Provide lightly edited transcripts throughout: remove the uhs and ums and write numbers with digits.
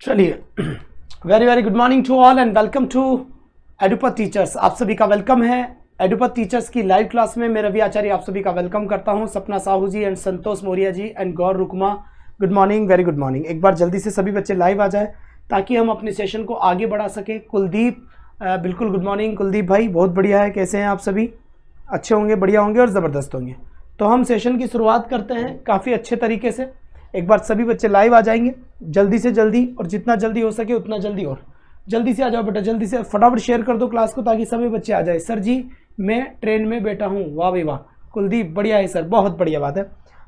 चलिए, very very good morning to all and welcome to Edupath teachers. आप सभी का वेलकम है एडुपथ टीचर्स की लाइव क्लास में। मैं रवि आचार्य आप सभी का वेलकम करता हूं। Sapna Sahu ji and Santosh Maurya ji and Gaur Rukma, good morning, very good morning. एक बार जल्दी से सभी बच्चे लाइव आ जाए ताकि हम अपने सेशन को आगे बढ़ा सके। कुलदीप, बिल्कुल गुड मॉर्निंग कुलदीप भाई, बहुत बढ़िया है। कैसे हैं आप सभी? अच्छे होंगे, बढ़िया होंगे और ज़बरदस्त होंगे। तो हम सेशन की शुरुआत करते हैं काफ़ी अच्छे तरीके से। एक बार सभी बच्चे लाइव आ जाएंगे जल्दी से जल्दी, और जितना जल्दी हो सके उतना जल्दी। और जल्दी से आ जाओ बेटा, जल्दी से फटाफट शेयर कर दो क्लास को ताकि सभी बच्चे आ जाए। सर जी मैं ट्रेन में बैठा हूँ, वाह भाई वाह। कुलदीप बढ़िया है सर, बहुत बढ़िया बात है।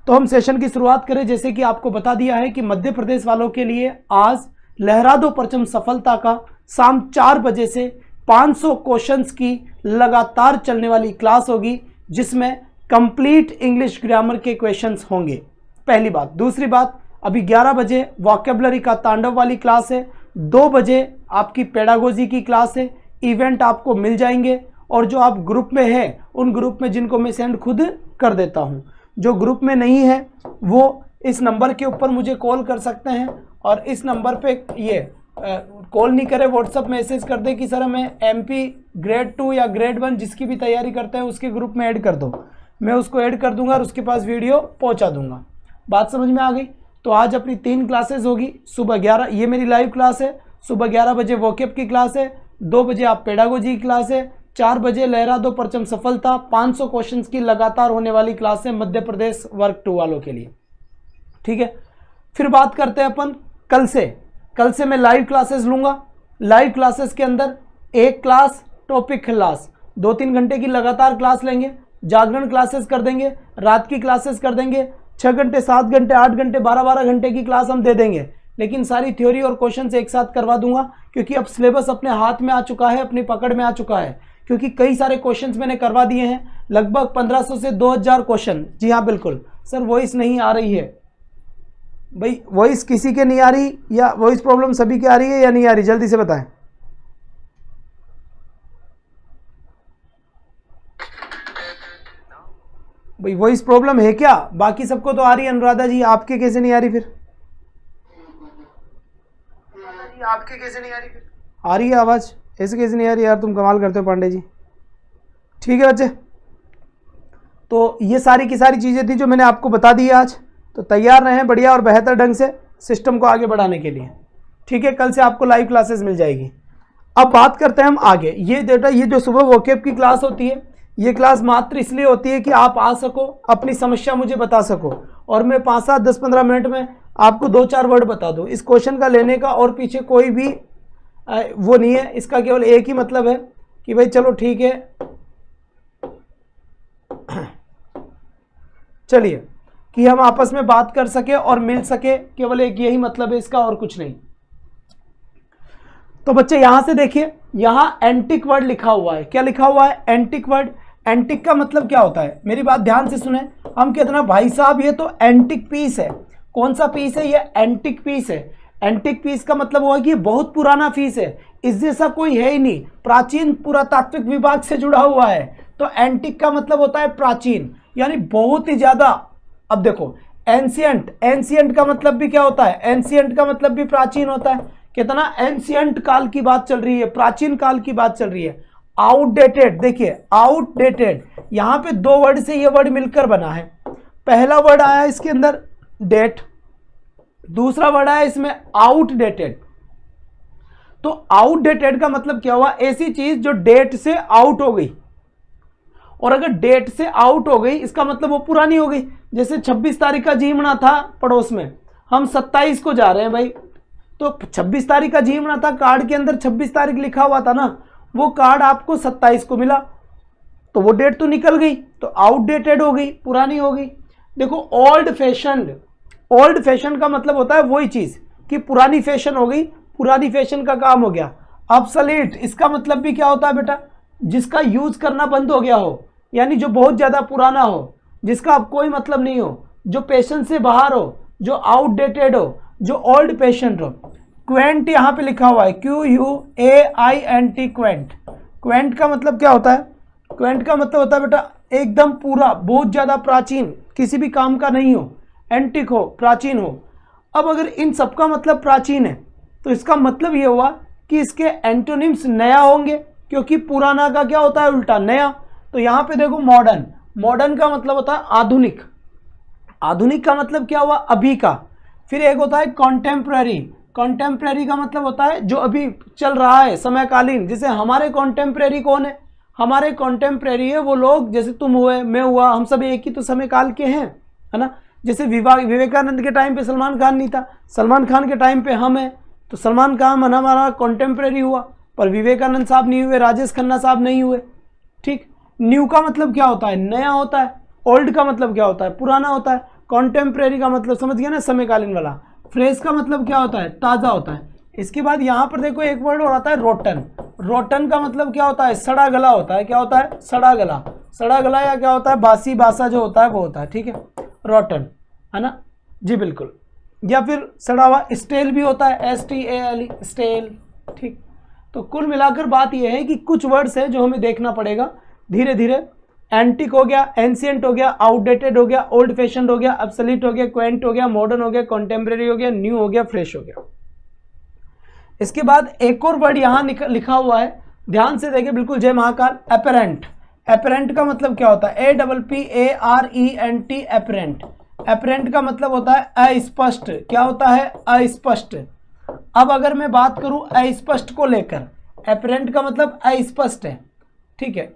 तो हम सेशन की शुरुआत करें। जैसे कि आपको बता दिया है कि मध्य प्रदेश वालों के लिए आज लहरा दो परचम सफलता का शाम 4 बजे से 500 क्वेश्चंस की लगातार चलने वाली क्लास होगी, जिसमें कंप्लीट इंग्लिश ग्रामर के क्वेश्चंस होंगे। पहली बात। दूसरी बात, अभी 11 बजे वोकैबुलरी का तांडव वाली क्लास है, 2 बजे आपकी पेडागोजी की क्लास है। इवेंट आपको मिल जाएंगे, और जो आप ग्रुप में हैं उन ग्रुप में जिनको मैं सेंड खुद कर देता हूं, जो ग्रुप में नहीं है वो इस नंबर के ऊपर मुझे कॉल कर सकते हैं, और इस नंबर पे ये कॉल नहीं करे, व्हाट्सअप मैसेज कर दे कि सर हमें MP ग्रेड 2 या ग्रेड 1 जिसकी भी तैयारी करते हैं उसके ग्रुप में ऐड कर दो। मैं उसको ऐड कर दूंगा और उसके पास वीडियो पहुंचा दूंगा। बात समझ में आ गई? तो आज अपनी 3 क्लासेस होगी। सुबह 11, ये मेरी लाइव क्लास है। सुबह 11 बजे वोकेब की क्लास है, 2 बजे आप पेडागोजी की क्लास है, 4 बजे लहरा दो परचम सफलता 500 क्वेश्चंस की लगातार होने वाली क्लास है मध्य प्रदेश वर्ग 2 वालों के लिए। ठीक है, फिर बात करते हैं अपन कल से। कल से मैं लाइव क्लासेस लूंगा। लाइव क्लासेस के अंदर एक क्लास टॉपिक क्लास, 2-3 घंटे की लगातार क्लास लेंगे। जागरण क्लासेस कर देंगे, रात की क्लासेस कर देंगे, 6 घंटे 7 घंटे 8 घंटे 12-12 घंटे की क्लास हम दे देंगे। लेकिन सारी थ्योरी और क्वेश्चन एक साथ करवा दूंगा, क्योंकि अब सिलेबस अपने हाथ में आ चुका है, अपनी पकड़ में आ चुका है। क्योंकि कई सारे क्वेश्चंस मैंने करवा दिए हैं, लगभग 1500 से 2000 क्वेश्चन। जी हाँ बिल्कुल सर, वॉइस नहीं आ रही है भाई। वॉइस किसी के नहीं आ रही, या वॉइस प्रॉब्लम सभी की आ रही है या नहीं आ रही? जल्दी से बताएं। भाई वॉइस प्रॉब्लम है क्या? बाकी सबको तो आ रही है। अनुराधा जी आपके कैसे नहीं आ रही फिर? आपके कैसे नहीं आ रही फिर? आ रही है आवाज, ऐसे कैसे नहीं आ रही यार? तुम कमाल करते हो पांडे जी। ठीक है बच्चे, तो ये सारी की सारी चीजें थी जो मैंने आपको बता दी आज। तो तैयार रहें बढ़िया और बेहतर ढंग से सिस्टम को आगे बढ़ाने के लिए। ठीक है, कल से आपको लाइव क्लासेस मिल जाएगी। अब बात करते हैं हम आगे। ये डेटा, ये जो सुबह वोकेब की क्लास होती है, ये क्लास मात्र इसलिए होती है कि आप आ सको, अपनी समस्या मुझे बता सको, और मैं 5, 7, 10, 15 मिनट में आपको 2-4 वर्ड बता दूं। इस क्वेश्चन का लेने का और पीछे कोई भी वो नहीं है। इसका केवल एक ही मतलब है कि भाई चलो ठीक है, चलिए, कि हम आपस में बात कर सके और मिल सके, केवल एक यही मतलब है इसका, और कुछ नहीं। तो बच्चे यहां से देखिए, यहां एंटिक वर्ड लिखा हुआ है। क्या लिखा हुआ है? Antique word. एंटिक का मतलब क्या होता है? मेरी बात ध्यान से सुने। हम कहते हैं भाई साहब ये तो एंटिक पीस है। कौन सा पीस है? ये एंटिक पीस है। एंटिक पीस का मतलब हुआ कि ये बहुत पुराना पीस है, इस जैसा कोई है ही नहीं, प्राचीन पुरातात्विक विभाग से जुड़ा हुआ है। तो एंटिक का मतलब होता है प्राचीन, यानी बहुत ही ज्यादा। अब देखो, एंशियंट, एंशियंट का मतलब भी क्या होता है? एंशियंट का मतलब भी प्राचीन होता है। कितना एंशियंट काल की बात चल रही है, प्राचीन काल की बात चल रही है। आउटडेटेड, देखिए आउटडेटेड, यहां पे 2 वर्ड से ये वर्ड मिलकर बना है। पहला वर्ड आया इसके अंदर डेट, दूसरा वर्ड आया इसमें आउटडेटेड। तो आउटडेटेड का मतलब क्या हुआ? ऐसी चीज जो डेट से आउट हो गई। और अगर डेट से आउट हो गई इसका मतलब वो पुरानी हो गई। जैसे 26 तारीख का जीवना था पड़ोस में, हम 27 को जा रहे हैं भाई, तो 26 तारीख का जीवना था, कार्ड के अंदर 26 तारीख लिखा हुआ था ना, वो कार्ड आपको 27 को मिला, तो वो डेट तो निकल गई, तो आउटडेटेड हो गई, पुरानी हो गई। देखो ओल्ड फैशन, ओल्ड फैशन का मतलब होता है वही चीज कि पुरानी फैशन हो गई, पुरानी फैशन का काम हो गया। ऑब्सोलीट, इसका मतलब भी क्या होता है बेटा? जिसका यूज करना बंद हो गया हो, यानी जो बहुत ज्यादा पुराना हो, जिसका अब कोई मतलब नहीं हो, जो पैशन से बाहर हो, जो आउटडेटेड हो, जो ओल्ड पेशेंट हो। क्वेंट यहां पे लिखा हुआ है, QUAINT, क्वेंट। क्वेंट का मतलब क्या होता है? क्वेंट का मतलब होता है बेटा एकदम पूरा, बहुत ज्यादा प्राचीन, किसी भी काम का नहीं हो, एंटिक हो, प्राचीन हो। अब अगर इन सबका मतलब प्राचीन है, तो इसका मतलब ये हुआ कि इसके एंटोनिम्स नया होंगे, क्योंकि पुराना का क्या होता है उल्टा नया। तो यहाँ पे देखो मॉडर्न, मॉडर्न का मतलब होता है आधुनिक, आधुनिक का मतलब क्या हुआ अभी का। फिर एक होता है कॉन्टेम्प्ररी, कॉन्टेम्प्ररी का मतलब होता है जो अभी चल रहा है, समयकालीन। जैसे हमारे कॉन्टेम्प्ररी कौन है, हमारे कॉन्टेम्प्ररी है वो लोग जैसे तुम हुए, मैं हुआ, हम सब एक ही तो समय काल के हैं, है ना। जैसे विवेकानंद के टाइम पे सलमान खान नहीं था, सलमान खान के टाइम पे हम हैं, तो सलमान खान हमारा कॉन्टेम्प्ररी हुआ, पर विवेकानंद साहब नहीं हुए, राजेश खन्ना साहब नहीं हुए। ठीक। न्यू का मतलब क्या होता है, नया होता है। ओल्ड का मतलब क्या होता है, पुराना होता है। कॉन्टेम्प्ररी का मतलब समझ गया ना, समयकालीन वाला। फ्रेश का मतलब क्या होता है, ताज़ा होता है। इसके बाद यहाँ पर देखो एक वर्ड और आता है रोटन। रोटन का मतलब क्या होता है, सड़ा गला होता है। क्या होता है, सड़ा गला, सड़ा गला, या क्या होता है बासी बासा जो होता है वो होता है। ठीक है, रोटन, है ना जी, बिल्कुल। या फिर सड़ा हुआ स्टेल भी होता है, STALE, स्टेल। ठीक। तो कुल मिलाकर बात यह है कि कुछ वर्ड्स है जो हमें देखना पड़ेगा धीरे धीरे। एंटिक हो गया, एंशियंट हो गया, आउटडेटेड हो गया, ओल्ड फैशनड हो गया, ऑब्सोलीट हो गया, क्वेंट हो गया, मॉडर्न हो गया, कॉन्टेम्परेरी हो गया, न्यू हो गया, फ्रेश हो गया। इसके बाद एक और वर्ड यहाँ लिखा हुआ है, ध्यान से देखिए, बिल्कुल जय महाकाल। एपरेंट, एपरेंट का मतलब क्या होता है, APPARENT, एपरेंट। एपरेंट का मतलब होता है अस्पष्ट। क्या होता है, अस्पष्ट। अब अगर मैं बात करूं अस्पष्ट को लेकर, एपरेंट का मतलब अस्पष्ट है। ठीक है।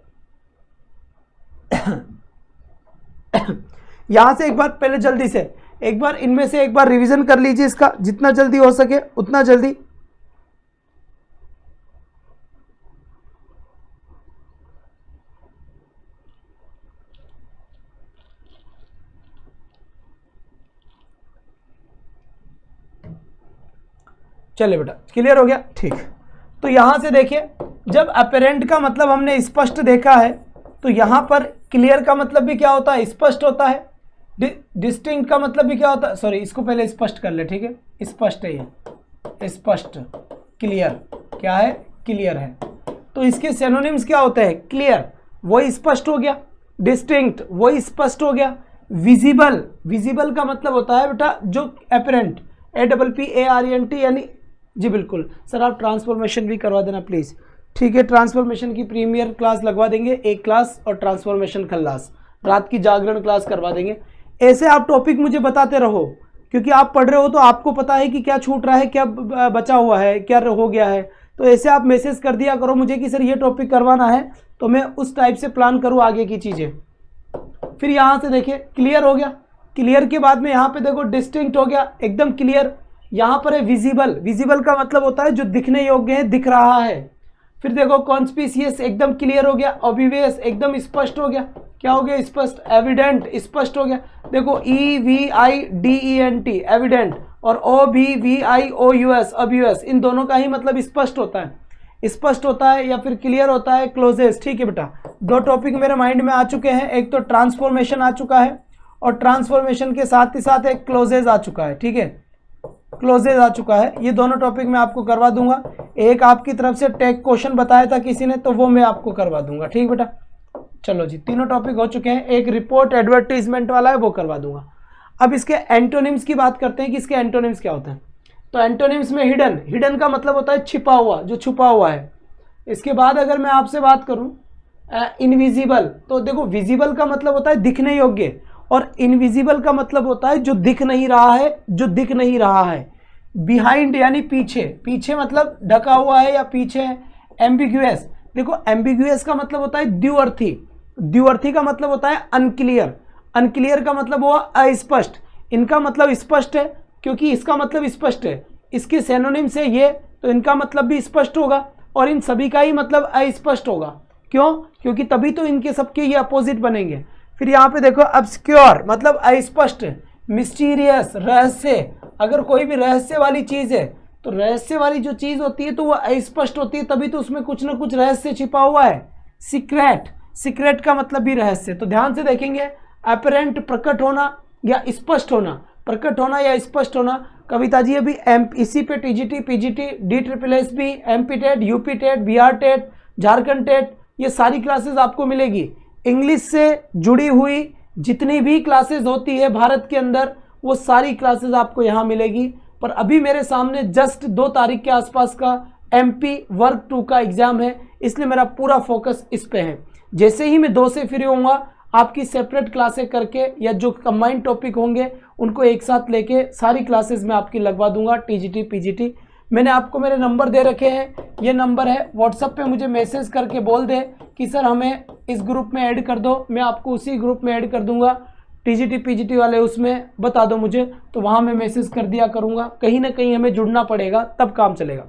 यहां से एक बार पहले जल्दी से एक बार इनमें से एक बार रिवीजन कर लीजिए, इसका जितना जल्दी हो सके उतना जल्दी। चलिए बेटा, क्लियर हो गया। ठीक। तो यहां से देखिए, जब अपेरेंट का मतलब हमने स्पष्ट देखा है, तो यहां पर क्लियर का मतलब भी क्या होता है, स्पष्ट होता है। डिस्टिंक्ट का मतलब भी क्या होता है, सॉरी इसको पहले स्पष्ट कर ले। ठीक है, स्पष्ट है ये, स्पष्ट। क्लियर क्या है, क्लियर है। तो इसके सिनोनिम्स क्या होते हैं, क्लियर वही स्पष्ट हो गया, डिस्टिंक्ट वही स्पष्ट हो गया, विजिबल, विजिबल का मतलब होता है बेटा जो अपेरेंट, APPARENT, यानी जी बिल्कुल। सर आप ट्रांसफॉर्मेशन भी करवा देना प्लीज़। ठीक है, ट्रांसफॉर्मेशन की प्रीमियर क्लास लगवा देंगे, एक क्लास, और ट्रांसफॉर्मेशन क्लास, रात की जागरण क्लास करवा देंगे। ऐसे आप टॉपिक मुझे बताते रहो, क्योंकि आप पढ़ रहे हो तो आपको पता है कि क्या छूट रहा है, क्या बचा हुआ है, क्या हो गया है। तो ऐसे आप मैसेज कर दिया करो मुझे कि सर ये टॉपिक करवाना है, तो मैं उस टाइप से प्लान करूँ आगे की चीज़ें। फिर यहाँ से देखिए क्लियर हो गया, क्लियर के बाद में यहाँ पे देखो डिस्टिंक्ट हो गया, एकदम क्लियर। यहाँ पर है विजिबल, विजिबल का मतलब होता है जो दिखने योग्य है, दिख रहा है। फिर देखो कॉन्स्पिशियस, एकदम क्लियर हो गया। ऑब्वियस, एकदम स्पष्ट हो गया। क्या हो गया, स्पष्ट। एविडेंट, स्पष्ट हो गया। देखो EVIDENT, एविडेंट, और OBVIOUS, ऑब्वियस, इन दोनों का ही मतलब स्पष्ट होता है, स्पष्ट होता है या फिर क्लियर होता है, क्लोजेस। ठीक है बेटा, दो टॉपिक मेरे माइंड में आ चुके हैं, एक तो ट्रांसफॉर्मेशन आ चुका है, और ट्रांसफॉर्मेशन के साथ ही साथ एक क्लोजेज आ चुका है। ठीक है, क्लोजेज आ चुका है। ये दोनों टॉपिक मैं आपको करवा दूंगा। एक आपकी तरफ से टेक क्वेश्चन बताया था किसी ने, तो वो मैं आपको करवा दूंगा। ठीक बेटा, चलो जी, तीनों टॉपिक हो चुके हैं। एक रिपोर्ट एडवर्टीजमेंट वाला है, वो करवा दूंगा। अब इसके एंटोनिम्स की बात करते हैं कि इसके एंटोनिम्स क्या होते हैं। तो एंटोनिम्स में हिडन, हिडन का मतलब होता है छिपा हुआ, जो छुपा हुआ है। इसके बाद अगर मैं आपसे बात करूं इनविजिबल, तो देखो विजिबल का मतलब होता है दिखने योग्य, और इनविजिबल का मतलब होता है जो दिख नहीं रहा है, जो दिख नहीं रहा है। बिहाइंड यानी पीछे, पीछे मतलब ढका हुआ है या पीछे है। एम्बिग्यूअस, देखो एम्बिग्यूअस का मतलब होता है द्व्यर्थी, द्व्यर्थी का मतलब होता है अनक्लियर, अनक्लियर का मतलब हुआ अस्पष्ट। इनका मतलब स्पष्ट है क्योंकि इसका मतलब स्पष्ट है, इसके सिनोनिम से ये, तो इनका मतलब भी स्पष्ट होगा, और इन सभी का ही मतलब अस्पष्ट होगा। क्यों, क्योंकि तभी तो इनके सबके ये अपोजिट बनेंगे। फिर यहाँ पे देखो ऑब्स्क्योर मतलब अस्पष्ट, मिस्टीरियस रहस्य, अगर कोई भी रहस्य वाली चीज़ है, तो रहस्य वाली जो चीज़ होती है तो वो अस्पष्ट होती है, तभी तो उसमें कुछ ना कुछ रहस्य छिपा हुआ है। सीक्रेट, सीक्रेट का मतलब भी रहस्य। तो ध्यान से देखेंगे, अपरेंट प्रकट होना या स्पष्ट होना, प्रकट होना या स्पष्ट होना। कविता जी अभी इसी पे TGT, PGT, DSSB, MP TET, UP TET, BR TET, Jharkhand TET, ये सारी क्लासेस आपको मिलेगी। इंग्लिश से जुड़ी हुई जितनी भी क्लासेस होती है भारत के अंदर, वो सारी क्लासेस आपको यहाँ मिलेगी। पर अभी मेरे सामने जस्ट 2 तारीख के आसपास का MP वर्ग 2 का एग्जाम है, इसलिए मेरा पूरा फोकस इस पे है। जैसे ही मैं 2 से फ्री होऊंगा आपकी सेपरेट क्लासें करके या जो कंबाइंड टॉपिक होंगे उनको एक साथ लेके सारी क्लासेस में आपकी लगवा दूंगा, TGT PGT। मैंने आपको मेरे नंबर दे रखे हैं, ये नंबर है, व्हाट्सएप पे मुझे मैसेज करके बोल दे कि सर हमें इस ग्रुप में ऐड कर दो, मैं आपको उसी ग्रुप में ऐड कर दूंगा। TGT PGT वाले उसमें बता दो मुझे, तो वहाँ मैं मैसेज कर दिया करूँगा। कहीं ना कहीं हमें जुड़ना पड़ेगा, तब काम चलेगा।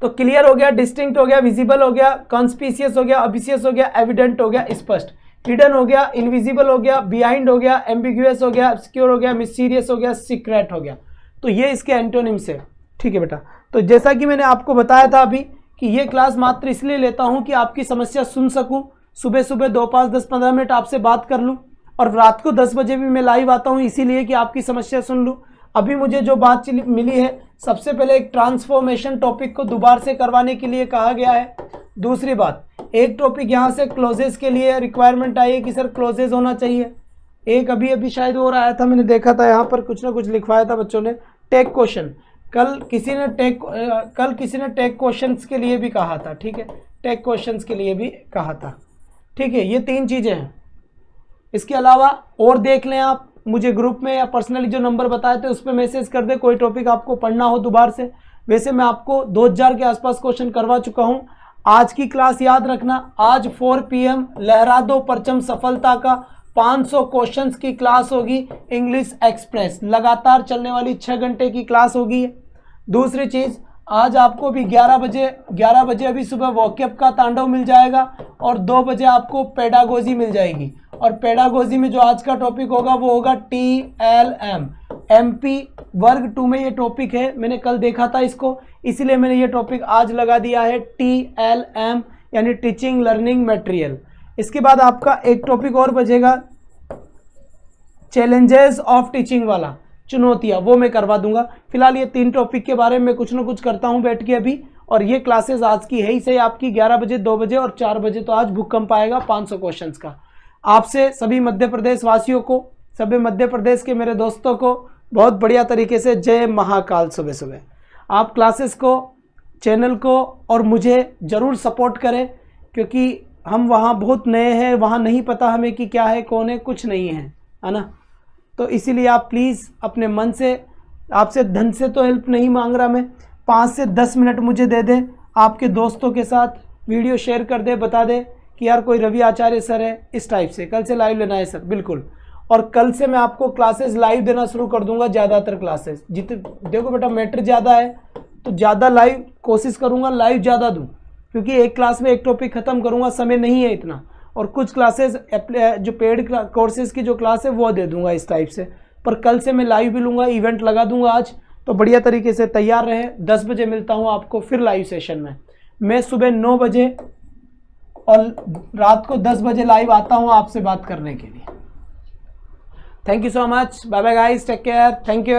तो क्लियर हो गया, डिस्टिंक्ट हो गया, विजिबल हो गया, कॉन्स्पिशियस हो गया, ऑब्वियस हो गया, एविडेंट हो गया, स्पष्ट, हिडन हो गया, इनविजिबल हो गया, बिहाइंड हो गया, एम्बिग्यूअस हो गया, ऑब्स्क्योर हो गया, मिस्टीरियस हो गया, सीक्रेट हो गया। तो ये इसके एंटोनिम्स है। ठीक है बेटा, तो जैसा कि मैंने आपको बताया था अभी कि ये क्लास मात्र इसलिए लेता हूँ कि आपकी समस्या सुन सकूँ, सुबह सुबह 2, 5, 10, 15 मिनट आपसे बात कर लूँ, और रात को 10 बजे भी मैं लाइव आता हूँ इसीलिए कि आपकी समस्या सुन लूँ। अभी मुझे जो बात मिली है, सबसे पहले एक ट्रांसफॉर्मेशन टॉपिक को दोबारा से करवाने के लिए कहा गया है। दूसरी बात, एक टॉपिक यहाँ से क्लोजेस के लिए रिक्वायरमेंट आई है कि सर क्लोजेस होना चाहिए। एक अभी शायद और आया था, मैंने देखा था यहाँ पर कुछ ना कुछ लिखवाया था बच्चों ने, टेक क्वेश्चन। कल किसी ने टेक क्वेश्चंस के लिए भी कहा था। ठीक है, टेक क्वेश्चंस के लिए भी कहा था। ठीक है, ये 3 चीज़ें हैं। इसके अलावा और देख लें आप, मुझे ग्रुप में या पर्सनली जो नंबर बताए थे उस पर मैसेज कर दे, कोई टॉपिक आपको पढ़ना हो दोबारा से। वैसे मैं आपको 2000 के आसपास क्वेश्चन करवा चुका हूँ। आज की क्लास याद रखना, आज 4 PM लहरा दो परचम सफलता का 500 क्वेश्चंस की क्लास होगी, इंग्लिश एक्सप्रेस, लगातार चलने वाली 6 घंटे की क्लास होगी। दूसरी चीज़, आज आपको भी 11 बजे अभी सुबह वॉकअप का तांडव मिल जाएगा, और 2 बजे आपको पेडागोजी मिल जाएगी। और पेडागोजी में जो आज का टॉपिक होगा वो होगा TLM, MP वर्ग 2 में ये टॉपिक है। मैंने कल देखा था इसको, इसीलिए मैंने ये टॉपिक आज लगा दिया है, TLM यानी टीचिंग लर्निंग मटेरियल। इसके बाद आपका एक टॉपिक और बचेगा, चैलेंजेस ऑफ टीचिंग वाला, चुनौतियाँ, वो मैं करवा दूंगा। फिलहाल ये 3 टॉपिक के बारे में कुछ ना कुछ करता हूँ बैठ के अभी। और ये क्लासेस आज की है ही सही आपकी 11 बजे, 2 बजे और 4 बजे। तो आज भूकंप आएगा 500 क्वेश्चंस का। आपसे सभी मध्य प्रदेश वासियों को, सभी मध्य प्रदेश के मेरे दोस्तों को बहुत बढ़िया तरीके से जय महाकाल। सुबह सुबह आप क्लासेस को, चैनल को और मुझे ज़रूर सपोर्ट करें, क्योंकि हम वहाँ बहुत नए हैं, वहाँ नहीं पता हमें कि क्या है, कौन है, कुछ नहीं है ना। तो इसीलिए आप प्लीज़ अपने मन से, आपसे धन से तो हेल्प नहीं मांग रहा मैं, 5 से 10 मिनट मुझे दे दें, आपके दोस्तों के साथ वीडियो शेयर कर दे, बता दे कि यार कोई रवि आचार्य सर है, इस टाइप से कल से लाइव लेना है सर, बिल्कुल। और कल से मैं आपको क्लासेस लाइव देना शुरू कर दूंगा, ज़्यादातर क्लासेस। देखो बेटा, मैटर ज़्यादा है तो ज़्यादा लाइव कोशिश करूँगा, लाइव ज़्यादा दूँ, क्योंकि एक क्लास में एक टॉपिक ख़त्म करूँगा, समय नहीं है इतना। और कुछ क्लासेस जो पेड कोर्सेज़ की जो क्लास है वो दे दूँगा इस टाइप से। पर कल से मैं लाइव भी लूँगा, इवेंट लगा दूँगा आज। तो बढ़िया तरीके से तैयार रहे। 10 बजे मिलता हूँ आपको फिर लाइव सेशन में। मैं सुबह 9 बजे और रात को 10 बजे लाइव आता हूँ आपसे बात करने के लिए। Thank you so much, bye bye guys, take care, thank you.